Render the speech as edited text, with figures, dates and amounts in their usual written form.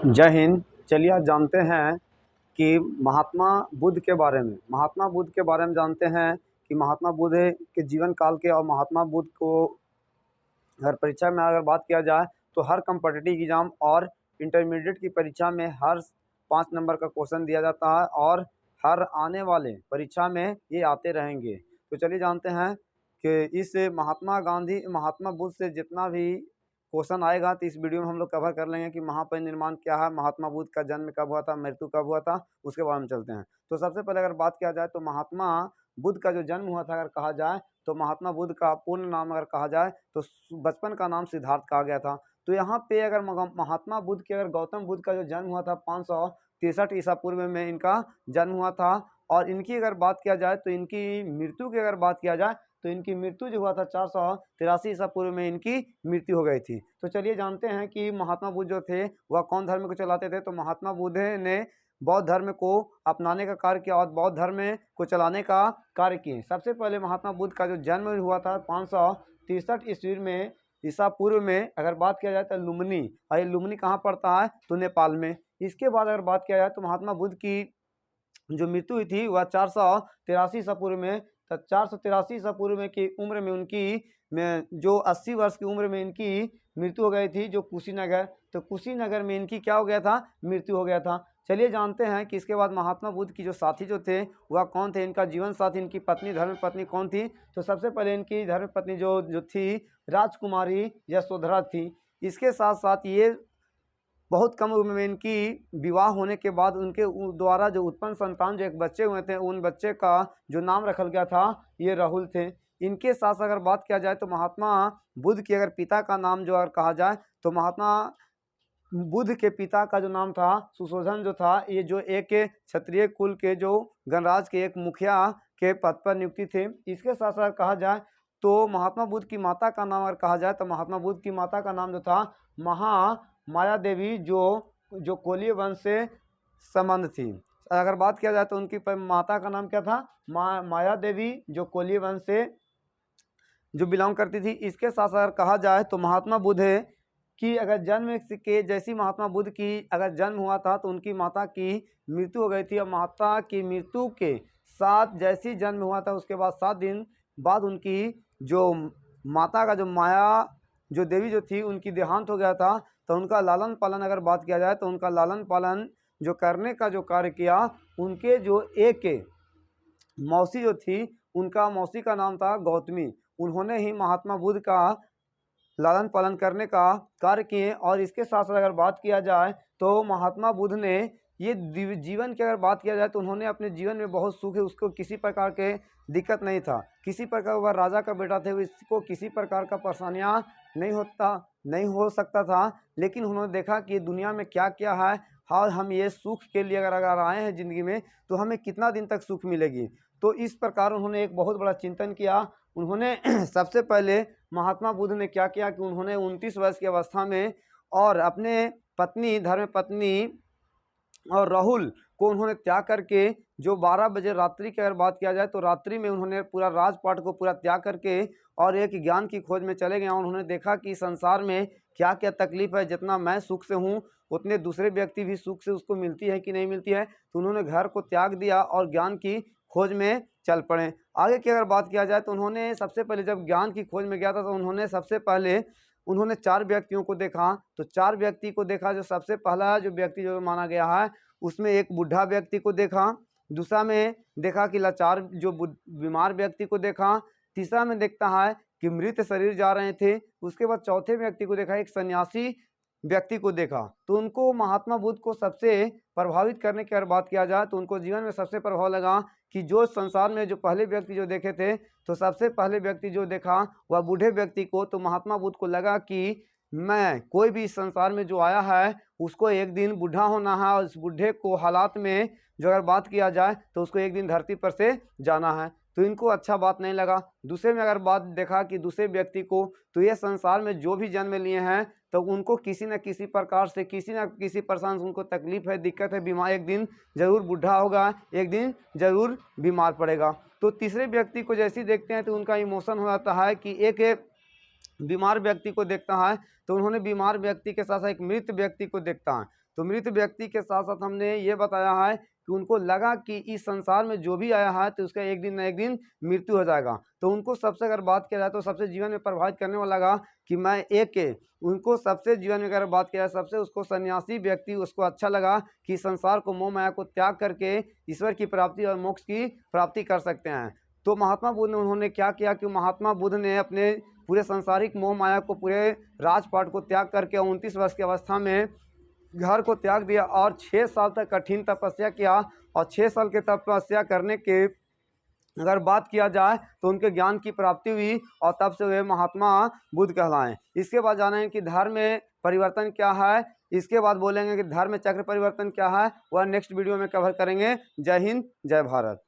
जय हिंद। चलिए आज जानते हैं कि महात्मा बुद्ध के बारे में। महात्मा बुद्ध के बारे में जानते हैं कि महात्मा बुद्ध के जीवन काल के और महात्मा बुद्ध को अगर परीक्षा में अगर बात किया जाए तो हर कम्पिटिटिव एग्ज़ाम और इंटरमीडिएट की परीक्षा में हर 5 नंबर का क्वेश्चन दिया जाता है और हर आने वाले परीक्षा में ये आते रहेंगे। तो चलिए जानते हैं कि इस महात्मा बुद्ध से जितना भी क्वेश्चन आएगा तो इस वीडियो में हम लोग कवर कर लेंगे कि महापरिनिर्वाण क्या है, महात्मा बुद्ध का जन्म कब हुआ था, मृत्यु कब हुआ था, उसके बारे में चलते हैं। तो सबसे पहले अगर बात किया जाए तो महात्मा बुद्ध का जो जन्म हुआ था अगर कहा जाए तो महात्मा बुद्ध का पूर्ण नाम अगर कहा जाए तो बचपन का नाम सिद्धार्थ कहा गया था। तो यहाँ पे अगर महात्मा बुद्ध के अगर गौतम बुद्ध का जो जन्म हुआ था 563 ईसा पूर्व में इनका जन्म हुआ था। और इनकी अगर बात किया जाए तो इनकी मृत्यु की अगर बात किया जाए तो इनकी मृत्यु जो हुआ था 483 ईसा पूर्व में इनकी मृत्यु हो गई थी। तो चलिए जानते हैं कि महात्मा बुद्ध जो थे वह कौन धर्म को चलाते थे। तो महात्मा बुद्ध ने बौद्ध धर्म को अपनाने का कार्य किया और बौद्ध धर्म को चलाने का कार्य किए। सबसे पहले महात्मा बुद्ध का जो जन्म हुआ था 563 ईस्वी में ईसा पूर्व में अगर बात किया जाए तो लुम्बिनी, और ये लुम्बिनी कहाँ पड़ता है तो नेपाल में। इसके बाद अगर बात किया जाए तो महात्मा बुद्ध की जो मृत्यु हुई थी वह 483 ईसा पूर्व में। 483 ईसा पूर्व में की उम्र में उनकी जो 80 वर्ष की उम्र में इनकी मृत्यु हो गई थी, जो कुशीनगर। तो कुशीनगर में इनकी क्या हो गया था, मृत्यु हो गया था। चलिए जानते हैं कि इसके बाद महात्मा बुद्ध की जो साथी जो थे वह कौन थे, इनका जीवन साथी, इनकी पत्नी धर्म पत्नी कौन थी। तो सबसे पहले इनकी धर्म पत्नी जो थी राजकुमारी यशोधरा थी। इसके साथ साथ ये बहुत कम उम्र में इनकी विवाह होने के बाद उनके द्वारा जो उत्पन्न संतान जो एक बच्चे हुए थे उन बच्चे का जो नाम रखा गया था ये राहुल थे। इनके साथ अगर बात किया जाए तो महात्मा बुद्ध के अगर पिता का नाम जो अगर कहा जाए तो महात्मा बुद्ध के पिता का जो नाम था सुशोधन जो था, ये जो एक क्षत्रिय कुल के जो गणराज के एक मुखिया के पद पर नियुक्ति थे। इसके साथ साथ कहा जाए तो महात्मा बुद्ध की माता का नाम अगर कहा जाए तो महात्मा बुद्ध की माता का नाम जो था माया देवी, जो कोलीय वंश से संबंध थी। अगर बात किया जाए तो उनकी माता का नाम क्या था, माया देवी, जो कोलीय वंश से जो बिलोंग करती थी। इसके साथ अगर कहा जाए तो महात्मा बुद्ध की अगर जन्म के जैसी महात्मा बुद्ध की अगर जन्म हुआ था तो उनकी माता की मृत्यु हो गई थी। और माता की मृत्यु के साथ जैसी जन्म हुआ था उसके बाद 7 दिन बाद उनकी जो माता का जो माया जो देवी जो थी उनकी देहांत हो गया था। तो उनका लालन पालन अगर बात किया जाए तो उनका लालन पालन जो करने का जो कार्य किया, उनके जो एक मौसी जो थी उनका मौसी का नाम था गौतमी। उन्होंने ही महात्मा बुद्ध का लालन पालन करने का कार्य किए। और इसके साथ साथ अगर बात किया जाए तो महात्मा बुद्ध ने ये जीवन की अगर बात किया जाए तो उन्होंने अपने जीवन में बहुत सुख है, उसको किसी प्रकार के दिक्कत नहीं था। किसी प्रकार वह राजा का बेटा थे, इसको किसी प्रकार का परेशानियाँ नहीं हो सकता था। लेकिन उन्होंने देखा कि दुनिया में क्या क्या है और हम ये सुख के लिए अगर आए हैं ज़िंदगी में तो हमें कितना दिन तक सुख मिलेगी। तो इस प्रकार उन्होंने एक बहुत बड़ा चिंतन किया। उन्होंने सबसे पहले महात्मा बुद्ध ने क्या किया कि उन्होंने 29 वर्ष की अवस्था में और अपने पत्नी धर्म पत्नी और राहुल को उन्होंने त्याग करके जो 12 बजे रात्रि की अगर बात किया जाए तो रात्रि में उन्होंने पूरा राजपाट को पूरा त्याग करके और एक ज्ञान की खोज में चले गए। उन्होंने देखा कि संसार में क्या क्या तकलीफ है, जितना मैं सुख से हूँ उतने दूसरे व्यक्ति भी सुख से उसको मिलती है कि नहीं मिलती है। तो उन्होंने घर को त्याग दिया और ज्ञान की खोज में चल पड़े। आगे की अगर बात किया जाए तो उन्होंने सबसे पहले जब ज्ञान की खोज में गया था तो उन्होंने सबसे पहले 4 व्यक्तियों को देखा। तो 4 व्यक्ति को देखा। जो सबसे पहला जो व्यक्ति जो माना गया है उसमें एक बूढ़ा व्यक्ति को देखा, दूसरा में देखा कि लाचार जो बीमार व्यक्ति को देखा, तीसरा में देखता है कि मृत शरीर जा रहे थे, उसके बाद चौथे व्यक्ति को देखा एक सन्यासी व्यक्ति को देखा। तो उनको महात्मा बुद्ध को सबसे प्रभावित करने की अगर बात किया जाए तो उनको जीवन में सबसे प्रभाव लगा कि जो संसार में जो पहले व्यक्ति जो देखे थे तो सबसे पहले व्यक्ति जो देखा वह बूढ़े व्यक्ति को। तो महात्मा बुद्ध को लगा कि मैं कोई भी इस संसार में जो आया है उसको एक दिन बूढ़ा होना है और उस बूढ़े को हालात में जो अगर बात किया जाए तो उसको एक दिन धरती पर से जाना है। तो इनको अच्छा बात नहीं लगा। दूसरे में अगर बात देखा कि दूसरे व्यक्ति को तो ये संसार में जो भी जन्म लिए हैं तो उनको किसी न किसी प्रकार से किसी न किसी परेशान से उनको तकलीफ है, दिक्कत है, बीमार, एक दिन ज़रूर बूढ़ा होगा, एक दिन ज़रूर बीमार पड़ेगा। तो तीसरे व्यक्ति को जैसे ही देखते हैं तो उनका इमोशन हो जाता है कि एक बीमार व्यक्ति को देखता है तो उन्होंने बीमार व्यक्ति के साथ साथ एक मृत व्यक्ति को देखता है। तो मृत व्यक्ति के साथ साथ हमने ये बताया है कि उनको लगा कि इस संसार में जो भी आया है तो उसका एक दिन न एक दिन मृत्यु हो जाएगा। तो उनको सबसे अगर बात किया जाए तो सबसे जीवन में प्रभावित करने वाला लगा कि मैं एक के उनको सबसे जीवन में अगर बात किया जाए सबसे उसको सन्यासी व्यक्ति उसको अच्छा लगा कि संसार को मोह माया को त्याग करके ईश्वर की प्राप्ति और मोक्ष की प्राप्ति कर सकते हैं। तो महात्मा बुद्ध ने उन्होंने क्या किया कि महात्मा बुद्ध ने अपने पूरे सांसारिक मोह माया को पूरे राजपाट को त्याग करके 29 वर्ष की अवस्था में घर को त्याग दिया और 6 साल तक कठिन तपस्या किया। और 6 साल के तपस्या करने के अगर बात किया जाए तो उनके ज्ञान की प्राप्ति हुई और तब से वे महात्मा बुद्ध कहलाएं। इसके बाद जानेंगे कि धर्म में परिवर्तन क्या है, इसके बाद बोलेंगे कि धर्म चक्र परिवर्तन क्या है, वह नेक्स्ट वीडियो में कवर करेंगे। जय हिंद, जय भारत।